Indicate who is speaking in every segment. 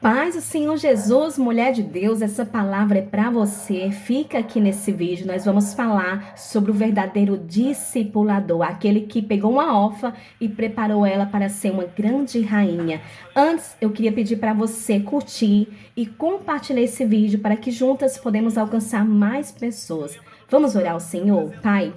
Speaker 1: Paz do Senhor Jesus, mulher de Deus, essa palavra é para você. Fica aqui nesse vídeo, nós vamos falar sobre o verdadeiro discipulador, aquele que pegou uma órfã e preparou ela para ser uma grande rainha. Antes, eu queria pedir para você curtir e compartilhar esse vídeo para que juntas podemos alcançar mais pessoas. Vamos orar ao Senhor? Pai,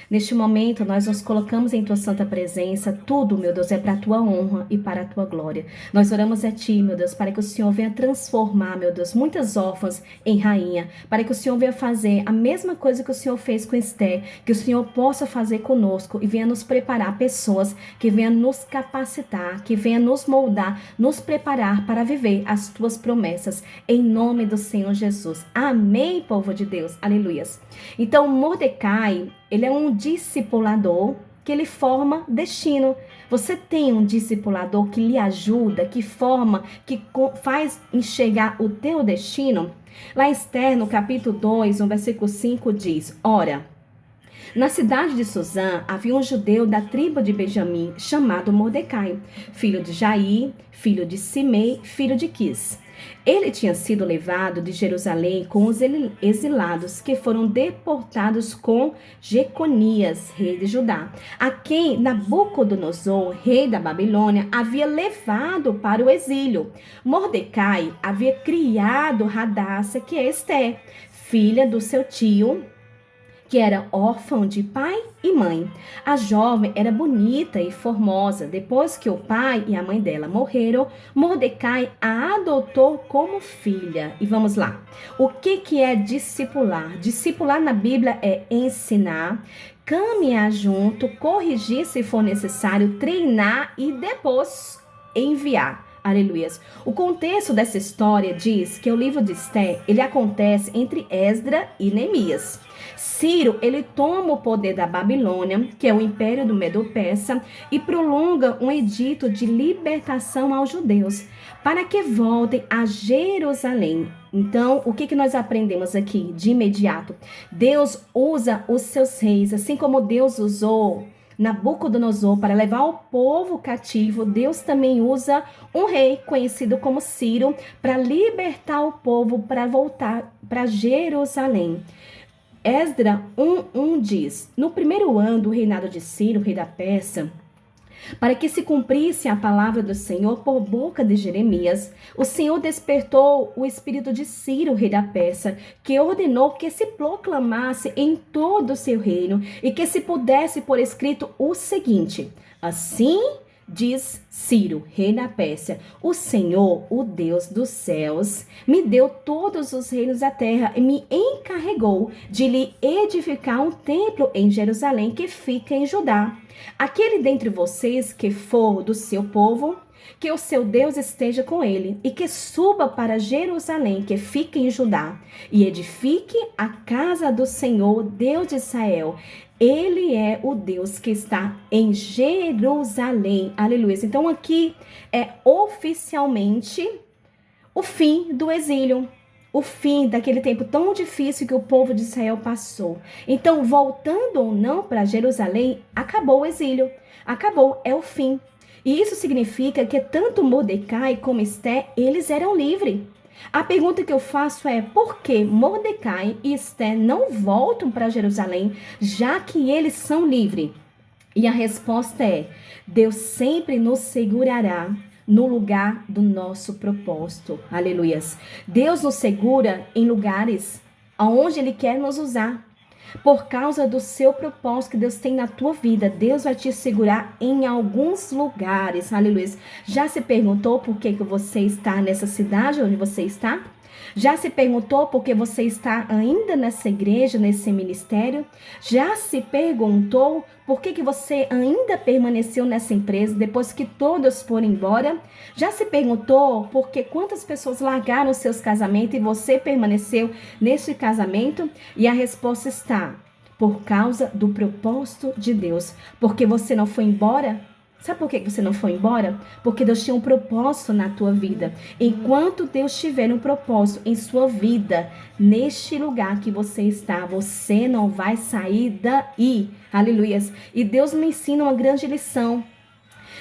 Speaker 1: neste momento, nós nos colocamos em Tua santa presença. Tudo, meu Deus, é para a Tua honra e para a Tua glória. Nós oramos a Ti, meu Deus, para que o Senhor venha transformar, meu Deus, muitas órfãs em rainha. Para que o Senhor venha fazer a mesma coisa que o Senhor fez com Esther. Que o Senhor possa fazer conosco e venha nos preparar pessoas que venham nos capacitar, que venham nos moldar, nos preparar para viver as Tuas promessas. Em nome do Senhor Jesus. Amém, povo de Deus. Aleluias. Então, Mordecai, ele é um discipulador que ele forma destino. Você tem um discipulador que lhe ajuda, que forma, que faz enxergar o teu destino? Lá em Esther, no capítulo 2, no versículo 5, diz: Ora, na cidade de Suzã havia um judeu da tribo de Benjamim, chamado Mordecai, filho de Jair, filho de Simei, filho de Quis. Ele tinha sido levado de Jerusalém com os exilados que foram deportados com Jeconias, rei de Judá, a quem Nabucodonosor, rei da Babilônia, havia levado para o exílio. Mordecai havia criado Radassa, que é Esther, filha do seu tio, que era órfão de pai e mãe. A jovem era bonita e formosa. Depois que o pai e a mãe dela morreram, Mordecai a adotou como filha. E vamos lá. O que é discipular? Discipular na Bíblia é ensinar, caminhar junto, corrigir se for necessário, treinar e depois enviar. Aleluias. O contexto dessa história diz que o livro de Esther, ele acontece entre Esdra e Neemias. Ciro, ele toma o poder da Babilônia, que é o império do Medo-Persa, e prolonga um edito de libertação aos judeus, para que voltem a Jerusalém. Então, o que nós aprendemos aqui de imediato? Deus usa os seus reis, assim como Deus usou Nabucodonosor para levar o povo cativo. Deus também usa um rei conhecido como Ciro para libertar o povo para voltar para Jerusalém. Esdra 1:1 diz: No primeiro ano do reinado de Ciro, rei da Pérsia, para que se cumprisse a palavra do Senhor por boca de Jeremias, o Senhor despertou o espírito de Ciro, rei da Pérsia, que ordenou que se proclamasse em todo o seu reino e que se pudesse por escrito o seguinte: Assim diz Ciro, rei da Pérsia: O Senhor, o Deus dos céus, me deu todos os reinos da terra e me encarregou de lhe edificar um templo em Jerusalém que fica em Judá. Aquele dentre vocês que for do seu povo, que o seu Deus esteja com ele e que suba para Jerusalém, que fica em Judá, e edifique a casa do Senhor, Deus de Israel. Ele é o Deus que está em Jerusalém. Aleluia. Então aqui é oficialmente o fim do exílio. O fim daquele tempo tão difícil que o povo de Israel passou. Então, voltando ou não para Jerusalém, acabou o exílio. Acabou, é o fim. E isso significa que tanto Mordecai como Esther, eles eram livres. A pergunta que eu faço é: por que Mordecai e Esther não voltam para Jerusalém, já que eles são livres? E a resposta é: Deus sempre nos segurará no lugar do nosso propósito. Aleluias. Deus nos segura em lugares aonde Ele quer nos usar. Por causa do seu propósito que Deus tem na tua vida, Deus vai te segurar em alguns lugares. Aleluia. Já se perguntou por que você está nessa cidade onde você está? Já se perguntou por que você está ainda nessa igreja, nesse ministério? Já se perguntou por que você ainda permaneceu nessa empresa depois que todos foram embora? Já se perguntou por que quantas pessoas largaram seus casamentos e você permaneceu nesse casamento? E a resposta está: por causa do propósito de Deus. Porque você não foi embora? Sabe por que você não foi embora? Porque Deus tinha um propósito na tua vida. Enquanto Deus tiver um propósito em sua vida, neste lugar que você está, você não vai sair daí. Aleluias. E Deus me ensina uma grande lição.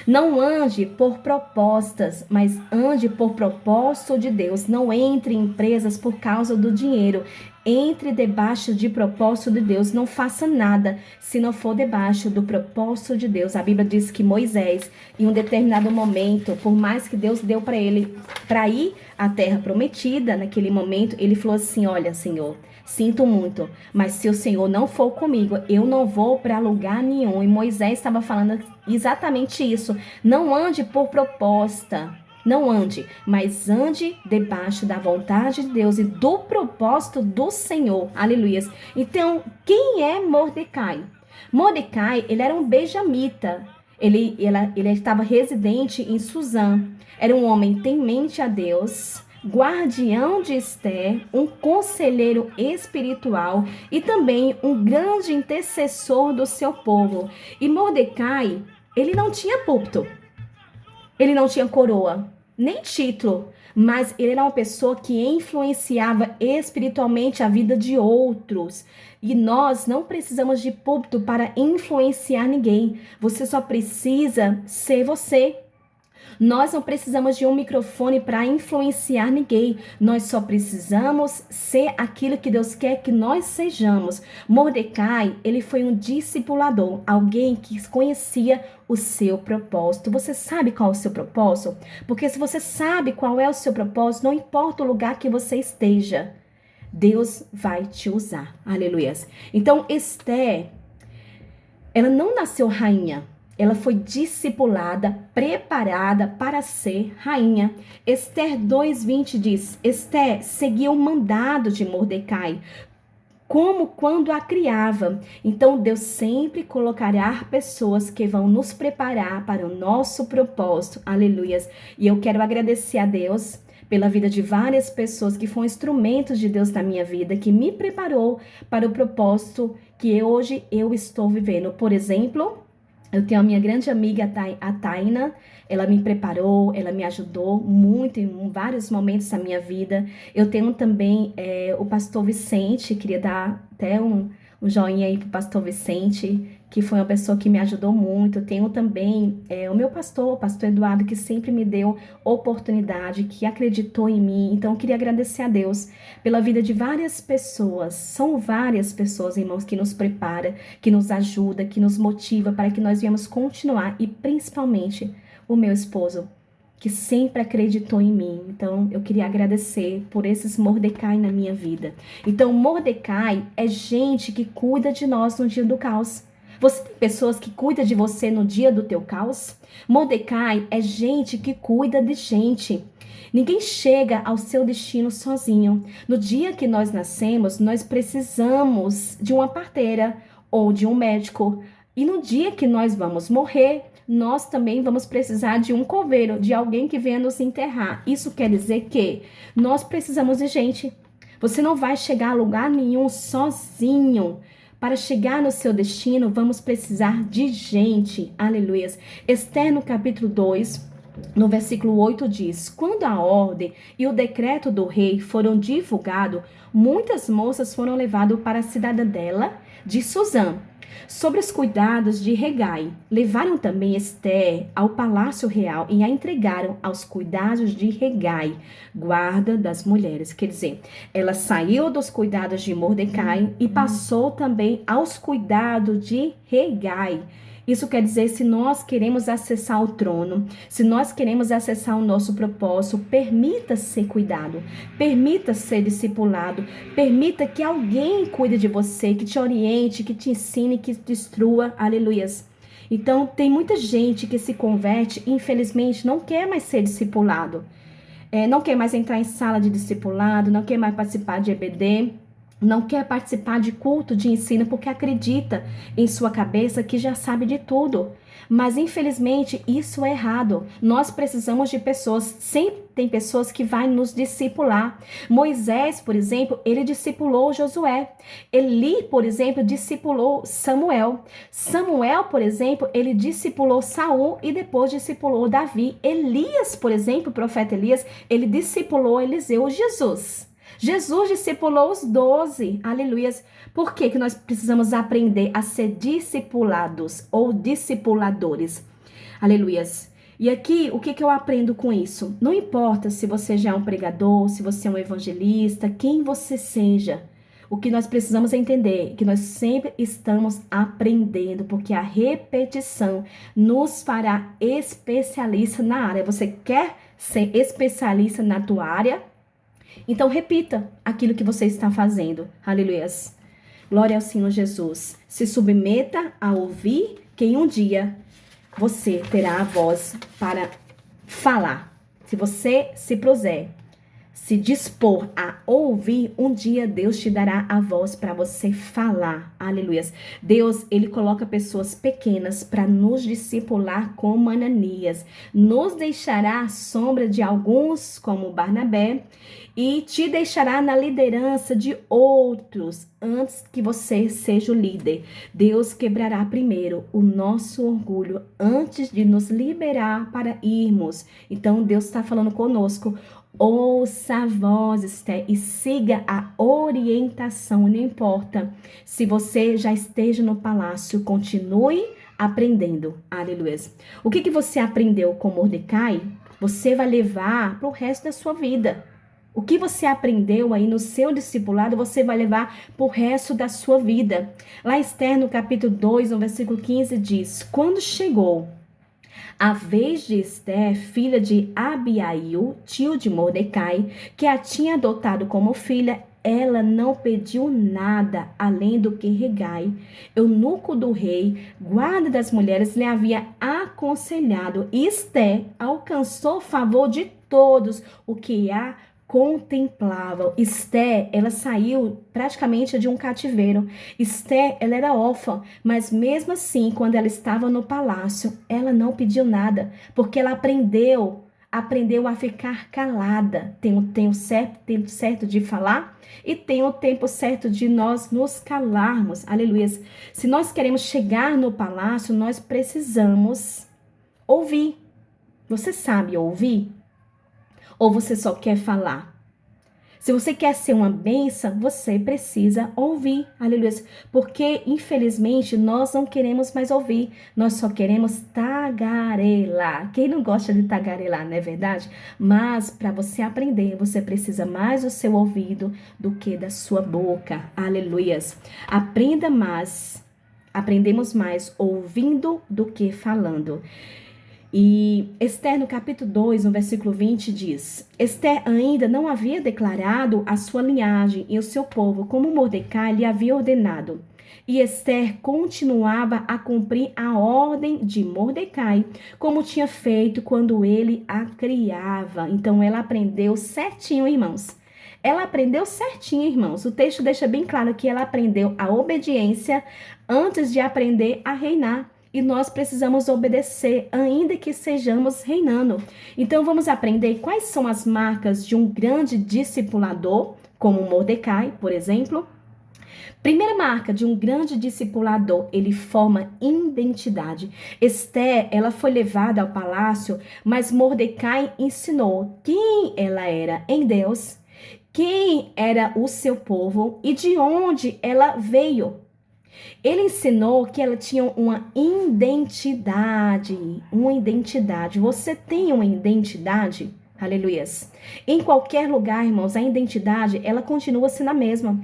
Speaker 1: Não ande por propostas, mas ande por propósito de Deus. Não entre em empresas por causa do dinheiro. Entre debaixo de propósito de Deus. Não faça nada se não for debaixo do propósito de Deus. A Bíblia diz que Moisés, em um determinado momento, por mais que Deus deu para ele para ir à terra prometida, naquele momento, ele falou assim: olha, Senhor, sinto muito, mas se o Senhor não for comigo, eu não vou para lugar nenhum. E Moisés estava falando exatamente isso. Não ande por proposta. Não ande, mas ande debaixo da vontade de Deus e do propósito do Senhor. Aleluias. Então, quem é Mordecai? Mordecai, ele era um benjamita. Ele estava residente em Suzã. Era um homem temente a Deus, guardião de Esther, um conselheiro espiritual e também um grande intercessor do seu povo. E Mordecai, ele não tinha púlpito, ele não tinha coroa, nem título, mas ele era uma pessoa que influenciava espiritualmente a vida de outros. E nós não precisamos de púlpito para influenciar ninguém. Você só precisa ser você. Nós não precisamos de um microfone para influenciar ninguém. Nós só precisamos ser aquilo que Deus quer que nós sejamos. Mordecai, ele foi um discipulador, alguém que conhecia o seu propósito. Você sabe qual é o seu propósito? Porque se você sabe qual é o seu propósito, não importa o lugar que você esteja, Deus vai te usar. Aleluias. Então, Esther, ela não nasceu rainha. Ela foi discipulada, preparada para ser rainha. Esther 2:20 diz: Esther seguiu o mandado de Mordecai, como quando a criava. Então, Deus sempre colocará pessoas que vão nos preparar para o nosso propósito. Aleluias. E eu quero agradecer a Deus pela vida de várias pessoas que foram instrumentos de Deus na minha vida, que me preparou para o propósito que hoje eu estou vivendo. Por exemplo, eu tenho a minha grande amiga, a Taina. Ela me preparou, ela me ajudou muito em vários momentos da minha vida. Eu tenho também o pastor Vicente, queria dar até um joinha aí pro pastor Vicente, que foi uma pessoa que me ajudou muito. Eu tenho também o meu pastor, o pastor Eduardo, que sempre me deu oportunidade, que acreditou em mim. Então, eu queria agradecer a Deus pela vida de várias pessoas. São várias pessoas, irmãos, que nos prepara, que nos ajuda, que nos motiva para que nós venhamos continuar. E principalmente o meu esposo, que sempre acreditou em mim. Então, eu queria agradecer por esses Mordecai na minha vida. Então, Mordecai é gente que cuida de nós no dia do caos. Você tem pessoas que cuidam de você no dia do teu caos? Mordecai é gente que cuida de gente. Ninguém chega ao seu destino sozinho. No dia que nós nascemos, nós precisamos de uma parteira ou de um médico. E no dia que nós vamos morrer, nós também vamos precisar de um coveiro, de alguém que venha nos enterrar. Isso quer dizer que nós precisamos de gente. Você não vai chegar a lugar nenhum sozinho. Para chegar no seu destino, vamos precisar de gente. Aleluias. Esther, no capítulo 2, no versículo 8 diz: quando a ordem e o decreto do rei foram divulgados, muitas moças foram levadas para a cidadela de Suzã, sobre os cuidados de Hegai. Levaram também Esther ao palácio real e a entregaram aos cuidados de Hegai, guarda das mulheres. Quer dizer, ela saiu dos cuidados de Mordecai e passou também aos cuidados de Hegai. Isso quer dizer, se nós queremos acessar o trono, se nós queremos acessar o nosso propósito, permita ser cuidado, permita ser discipulado, permita que alguém cuide de você, que te oriente, que te ensine, que te instrua. Aleluias. Então, tem muita gente que se converte, infelizmente, não quer mais ser discipulado, não quer mais entrar em sala de discipulado, não quer mais participar de EBD, não quer participar de culto de ensino porque acredita em sua cabeça que já sabe de tudo. Mas infelizmente isso é errado. Nós precisamos de pessoas, sempre tem pessoas que vão nos discipular. Moisés, por exemplo, ele discipulou Josué. Eli, por exemplo, discipulou Samuel. Samuel, por exemplo, ele discipulou Saul e depois discipulou Davi. Elias, por exemplo, o profeta Elias, ele discipulou Eliseu. Jesus discipulou os 12, aleluias. Por que que nós precisamos aprender a ser discipulados ou discipuladores? Aleluias. E aqui, o que que eu aprendo com isso? Não importa se você já é um pregador, se você é um evangelista, quem você seja. O que nós precisamos entender é que nós sempre estamos aprendendo, porque a repetição nos fará especialista na área. Você quer ser especialista na tua área? Então repita aquilo que você está fazendo. Aleluias. Glória ao Senhor Jesus. Se submeta a ouvir, que em um dia você terá a voz para falar. Se você se propuser, se dispor a ouvir, um dia Deus te dará a voz para você falar. Aleluias. Deus, ele coloca pessoas pequenas para nos discipular como Ananias. Nos deixará à sombra de alguns, como Barnabé, e te deixará na liderança de outros antes que você seja o líder. Deus quebrará primeiro o nosso orgulho antes de nos liberar para irmos. Então Deus está falando conosco. Ouça a voz, Esther, e siga a orientação. Não importa se você já esteja no palácio, continue aprendendo. Aleluia. O que você aprendeu com Mordecai, você vai levar para o resto da sua vida. O que você aprendeu aí no seu discipulado, você vai levar para o resto da sua vida. Lá Esther, no capítulo 2, no versículo 15, diz: quando chegou a vez de Esther, filha de Abiail, tio de Mordecai, que a tinha adotado como filha, ela não pediu nada além do que Hegai, eunuco do rei, guarda das mulheres, lhe havia aconselhado. E Esther alcançou o favor de todos o que a contemplavam. Esther, ela saiu praticamente de um cativeiro. Esther, ela era órfã, mas mesmo assim, quando ela estava no palácio, ela não pediu nada, porque ela aprendeu a ficar calada. Tem o tempo certo de falar e tem o tempo certo de nós nos calarmos. Aleluia. Se nós queremos chegar no palácio, nós precisamos ouvir. Você sabe ouvir? Ou você só quer falar? Se você quer ser uma bênção, você precisa ouvir, aleluia. Porque, infelizmente, nós não queremos mais ouvir, nós só queremos tagarelar. Quem não gosta de tagarelar, não é verdade? Mas, para você aprender, você precisa mais do seu ouvido do que da sua boca, aleluia. Aprendemos mais ouvindo do que falando. E Esther, no capítulo 2, no versículo 20, diz: Esther ainda não havia declarado a sua linhagem e o seu povo, como Mordecai lhe havia ordenado. E Esther continuava a cumprir a ordem de Mordecai, como tinha feito quando ele a criava. Então, ela aprendeu certinho, irmãos. Ela aprendeu certinho, irmãos. O texto deixa bem claro que ela aprendeu a obediência antes de aprender a reinar. E nós precisamos obedecer, ainda que sejamos reinando. Então, vamos aprender quais são as marcas de um grande discipulador, como Mordecai, por exemplo. Primeira marca de um grande discipulador, ele forma identidade. Esther, ela foi levada ao palácio, mas Mordecai ensinou quem ela era em Deus, quem era o seu povo e de onde ela veio. Ele ensinou que ela tinha uma identidade, Você tem uma identidade? Aleluias. Em qualquer lugar, irmãos, a identidade, ela continua sendo a mesma.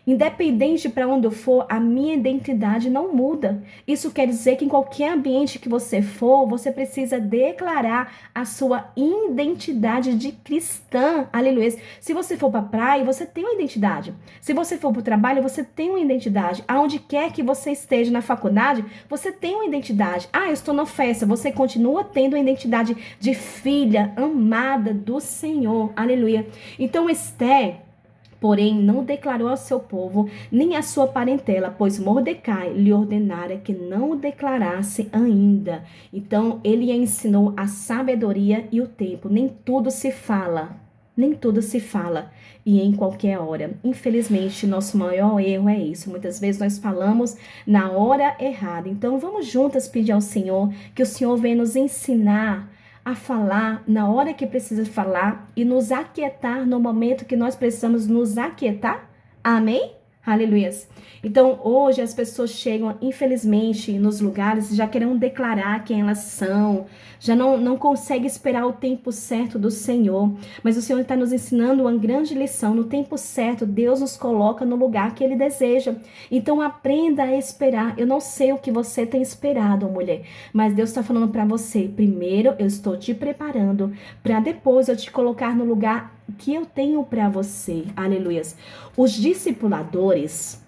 Speaker 1: Independente para onde eu for, a minha identidade não muda. Isso quer dizer que em qualquer ambiente que você for, você precisa declarar a sua identidade de cristã. Aleluia. Se você for para a praia, você tem uma identidade. Se você for para o trabalho, você tem uma identidade. Aonde quer que você esteja na faculdade, você tem uma identidade. Eu estou na festa. Você continua tendo uma identidade de filha amada do Senhor. Aleluia. Então, Esther, porém, não declarou ao seu povo, nem à sua parentela, pois Mordecai lhe ordenara que não o declarasse ainda. Então, ele ensinou a sabedoria e o tempo. Nem tudo se fala, e em qualquer hora. Infelizmente, nosso maior erro é isso. Muitas vezes nós falamos na hora errada. Então, vamos juntas pedir ao Senhor que o Senhor venha nos ensinar a falar na hora que precisa falar e nos aquietar no momento que nós precisamos nos aquietar. Amém? Aleluias. Então, hoje as pessoas chegam, infelizmente, nos lugares já querendo declarar quem elas são, já não conseguem esperar o tempo certo do Senhor. Mas o Senhor está nos ensinando uma grande lição. No tempo certo, Deus nos coloca no lugar que Ele deseja. Então, aprenda a esperar. Eu não sei o que você tem esperado, mulher, mas Deus está falando para você. Primeiro, eu estou te preparando para depois eu te colocar no lugar que eu tenho para você. Aleluias. Os discipuladores,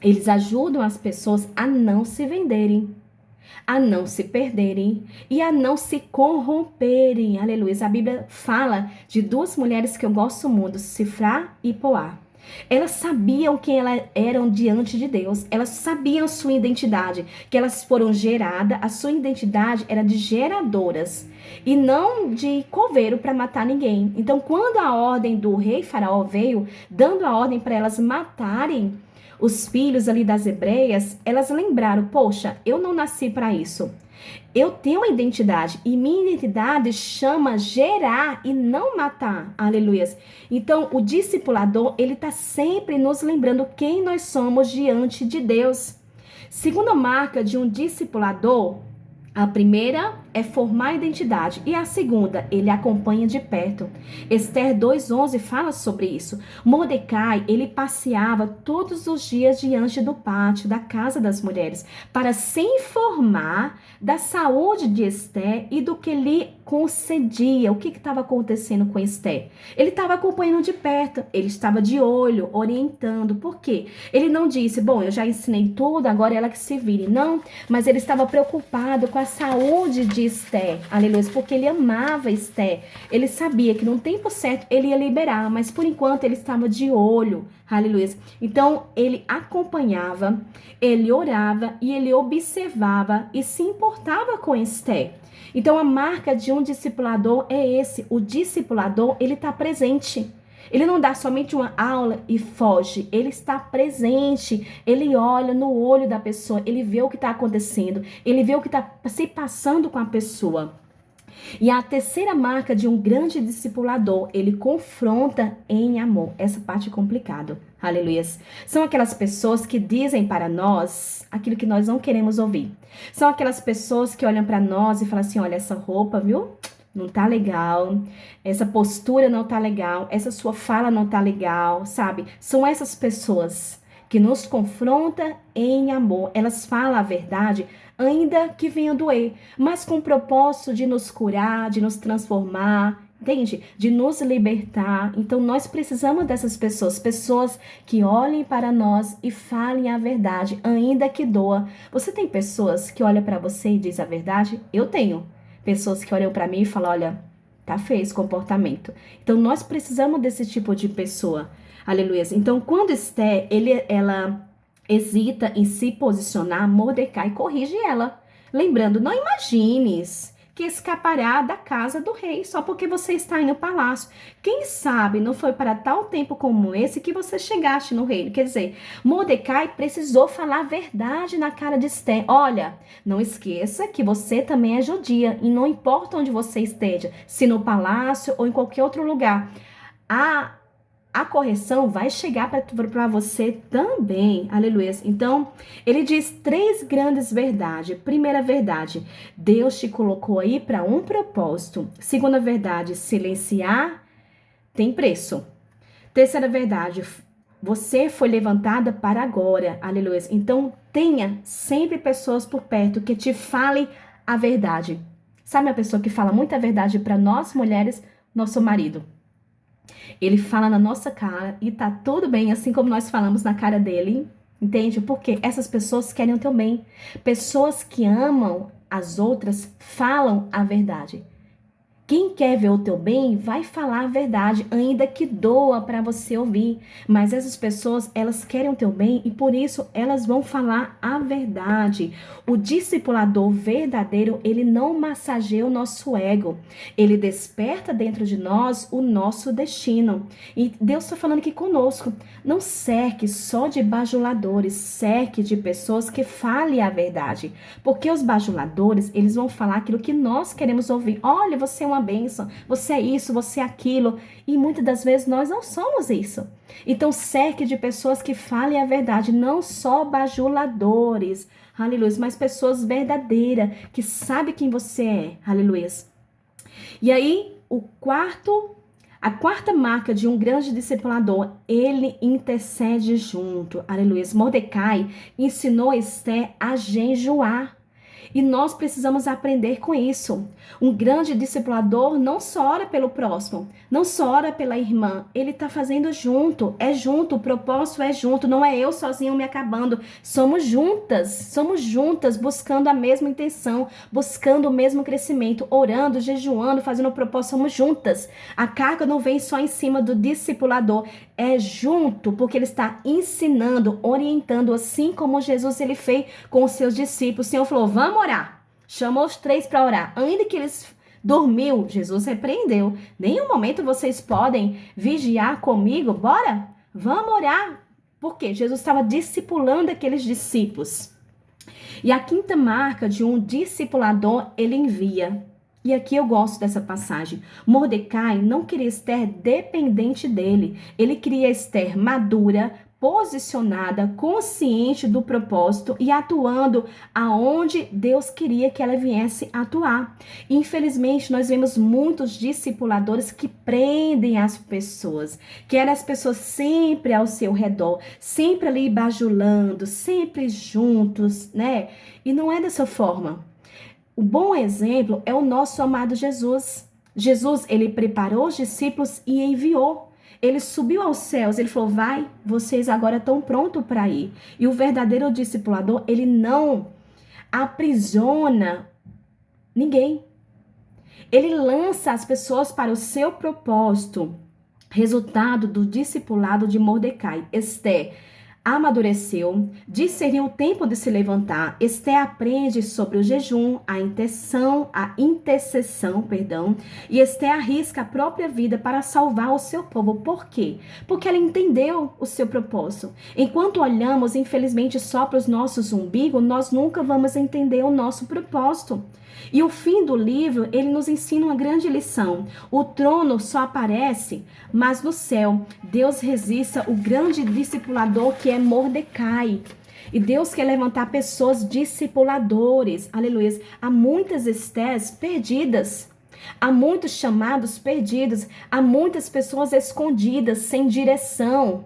Speaker 1: eles ajudam as pessoas a não se venderem, a não se perderem e a não se corromperem. Aleluia. A Bíblia fala de duas mulheres que eu gosto muito, Cifrá e Poá. Elas sabiam quem elas eram diante de Deus. Elas sabiam sua identidade, que elas foram geradas, a sua identidade era de geradoras e não de coveiro para matar ninguém. Então, quando a ordem do rei Faraó veio, dando a ordem para elas matarem os filhos ali das hebreias, elas lembraram, poxa, eu não nasci para isso. Eu tenho uma identidade e minha identidade chama gerar e não matar. Aleluias. Então, o discipulador, ele está sempre nos lembrando quem nós somos diante de Deus. Segunda marca de um discipulador, a primeira é formar a identidade e a segunda, ele acompanha de perto. Esther 2:11 fala sobre isso. Mordecai, ele passeava todos os dias diante do pátio da casa das mulheres para se informar da saúde de Esther e do que lhe concedia, o que estava acontecendo com Esther. Ele estava acompanhando de perto, ele estava de olho, orientando. Por quê? Ele não disse, bom, eu já ensinei tudo, agora ela que se vire. Não, mas ele estava preocupado com a saúde de Esther, aleluia, porque ele amava Esther. Ele sabia que no tempo certo ele ia liberar, mas por enquanto ele estava de olho, aleluia. Então ele acompanhava, ele orava e ele observava e se importava com Esther. Então a marca de um discipulador é esse, o discipulador, ele está presente. Ele não dá somente uma aula e foge, ele está presente, ele olha no olho da pessoa, ele vê o que está acontecendo, ele vê o que está se passando com a pessoa. E a terceira marca de um grande discipulador, ele confronta em amor. Essa parte é complicada, aleluias. São aquelas pessoas que dizem para nós aquilo que nós não queremos ouvir. São aquelas pessoas que olham para nós e falam assim, olha, essa roupa, viu? Não tá legal, essa postura não tá legal, essa sua fala não tá legal, sabe? São essas pessoas que nos confrontam em amor. Elas falam a verdade, ainda que venha doer, mas com o propósito de nos curar, de nos transformar, entende? De nos libertar. Então nós precisamos dessas pessoas, pessoas que olhem para nós e falem a verdade, ainda que doa. Você tem pessoas que olham para você e dizem a verdade? Eu tenho. Pessoas que olham para mim e falam, olha, tá feio esse comportamento. Então, nós precisamos desse tipo de pessoa. Aleluia. Então, quando Esther, ela hesita em se posicionar, Mordecai corrige ela. Lembrando, não imagines que escapará da casa do rei só porque você está indo no palácio. Quem sabe não foi para tal tempo como esse que você chegaste no reino. Quer dizer, Mordecai precisou falar a verdade na cara de Esther. Olha, não esqueça que você também é judia e não importa onde você esteja, se no palácio ou em qualquer outro lugar. A correção vai chegar para você também, aleluia. Então, ele diz 3 grandes verdades. Primeira verdade, Deus te colocou aí para um propósito. Segunda verdade, silenciar tem preço. Terceira verdade, você foi levantada para agora, aleluia. Então, tenha sempre pessoas por perto que te falem a verdade. Sabe a pessoa que fala muita verdade para nós, mulheres? Nosso marido. Ele fala na nossa cara e tá tudo bem, assim como nós falamos na cara dele, entende? Porque essas pessoas querem o teu bem. Pessoas que amam as outras falam a verdade. Quem quer ver o teu bem vai falar a verdade, ainda que doa para você ouvir. Mas essas pessoas, elas querem o teu bem e por isso elas vão falar a verdade. O discipulador verdadeiro, ele não massageia o nosso ego. Ele desperta dentro de nós o nosso destino. E Deus está falando aqui conosco. Não cerque só de bajuladores, cerque de pessoas que falem a verdade. Porque os bajuladores, eles vão falar aquilo que nós queremos ouvir. Olha, você é uma uma bênção, você é isso, você é aquilo. E muitas das vezes nós não somos isso. Então cerque de pessoas que falem a verdade, não só bajuladores, aleluia, mas pessoas verdadeiras, que sabem quem você é, aleluia. E aí, a quarta marca de um grande discipulador, ele intercede junto. Aleluia. Mordecai ensinou Esther a jejuar. E nós precisamos aprender com isso. Um grande discipulador não só ora pelo próximo, não só ora pela irmã, ele está fazendo junto, é junto, o propósito é junto, não é eu sozinho me acabando. Somos juntas, buscando a mesma intenção, buscando o mesmo crescimento, orando, jejuando, fazendo o propósito, somos juntas. A carga não vem só em cima do discipulador, é junto, porque ele está ensinando, orientando, assim como Jesus ele fez com os seus discípulos. O Senhor falou, vamos orar. Chamou os 3 para orar. Ainda que eles dormiu, Jesus repreendeu. Nenhum momento vocês podem vigiar comigo. Bora? Vamos orar. Por quê? Jesus estava discipulando aqueles discípulos. E a quinta marca de um discipulador, ele envia. E aqui eu gosto dessa passagem. Mordecai não queria Esther dependente dele. Ele queria Esther madura, posicionada, consciente do propósito e atuando aonde Deus queria que ela viesse atuar. Infelizmente, nós vemos muitos discipuladores que prendem as pessoas, querem as pessoas sempre ao seu redor, sempre ali bajulando, sempre juntos, né? E não é dessa forma. O bom exemplo é o nosso amado Jesus. Jesus, ele preparou os discípulos e enviou. Ele subiu aos céus, ele falou, vai, vocês agora estão prontos para ir. E o verdadeiro discipulador, ele não aprisiona ninguém. Ele lança as pessoas para o seu propósito. Resultado do discipulado de Mordecai. Esther amadureceu, discerniu o tempo de se levantar. Esther aprende sobre o jejum, a intercessão, e Esther arrisca a própria vida para salvar o seu povo. Por quê? Porque ela entendeu o seu propósito. Enquanto olhamos, infelizmente, só para os nossos umbigos, nós nunca vamos entender o nosso propósito. E o fim do livro, ele nos ensina uma grande lição. O trono só aparece, mas no céu, Deus resiste o grande discipulador que é Mordecai. E Deus quer levantar pessoas discipuladores. Aleluia. Há muitas Estés perdidas. Há muitos chamados perdidos. Há muitas pessoas escondidas, sem direção.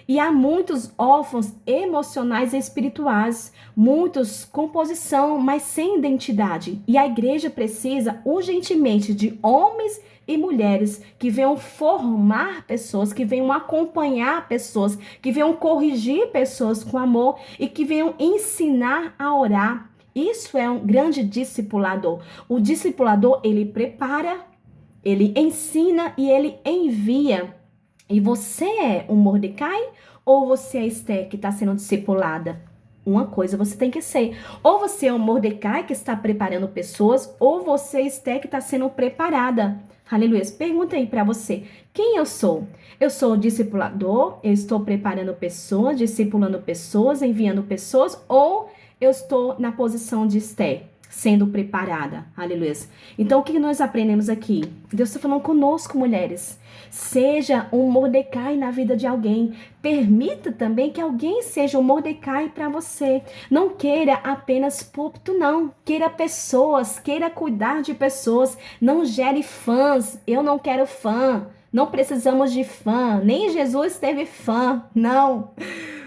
Speaker 1: E há muitos órfãos emocionais e espirituais, muitos com posição, mas sem identidade. E a igreja precisa urgentemente de homens e mulheres que venham formar pessoas, que venham acompanhar pessoas, que venham corrigir pessoas com amor e que venham ensinar a orar. Isso é um grande discipulador. O discipulador, ele prepara, ele ensina e ele envia. E você é um Mordecai ou você é Esther que está sendo discipulada? Uma coisa você tem que ser. Ou você é um Mordecai que está preparando pessoas, ou você é Esther que está sendo preparada. Aleluia. Pergunta aí para você, quem eu sou? Eu sou o discipulador, eu estou preparando pessoas, discipulando pessoas, enviando pessoas, ou eu estou na posição de Esther, sendo preparada? Aleluia. Então, o que nós aprendemos aqui? Deus está falando conosco, mulheres. Seja um Mordecai na vida de alguém. Permita também que alguém seja um Mordecai para você. Não queira apenas púlpito, não. Queira pessoas, queira cuidar de pessoas. Não gere fãs. Eu não quero fã. Não precisamos de fã. Nem Jesus teve fã, não.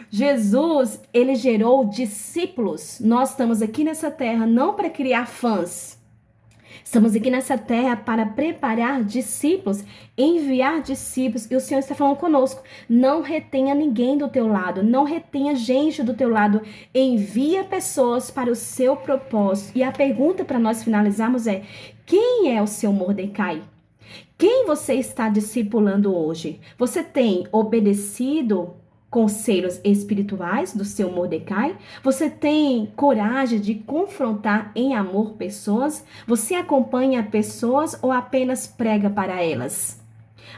Speaker 1: Jesus, ele gerou discípulos. Nós estamos aqui nessa terra não para criar fãs. Estamos aqui nessa terra para preparar discípulos, enviar discípulos. E o Senhor está falando conosco. Não retenha ninguém do teu lado. Não retenha gente do teu lado. Envia pessoas para o seu propósito. E a pergunta para nós finalizarmos é: quem é o seu Mordecai? Quem você está discipulando hoje? Você tem obedecido conselhos espirituais do seu Mordecai? Você tem coragem de confrontar em amor pessoas? Você acompanha pessoas ou apenas prega para elas?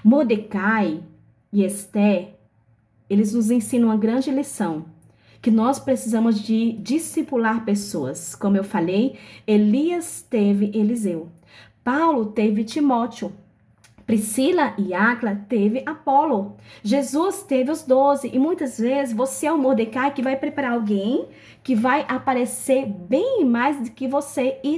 Speaker 1: Mordecai e Esther, eles nos ensinam uma grande lição, que nós precisamos de discipular pessoas. Como eu falei, Elias teve Eliseu. Paulo teve Timóteo. Priscila e Áquila teve Apolo. Jesus teve os 12. E muitas vezes você é o Mordecai que vai preparar alguém que vai aparecer bem mais do que você e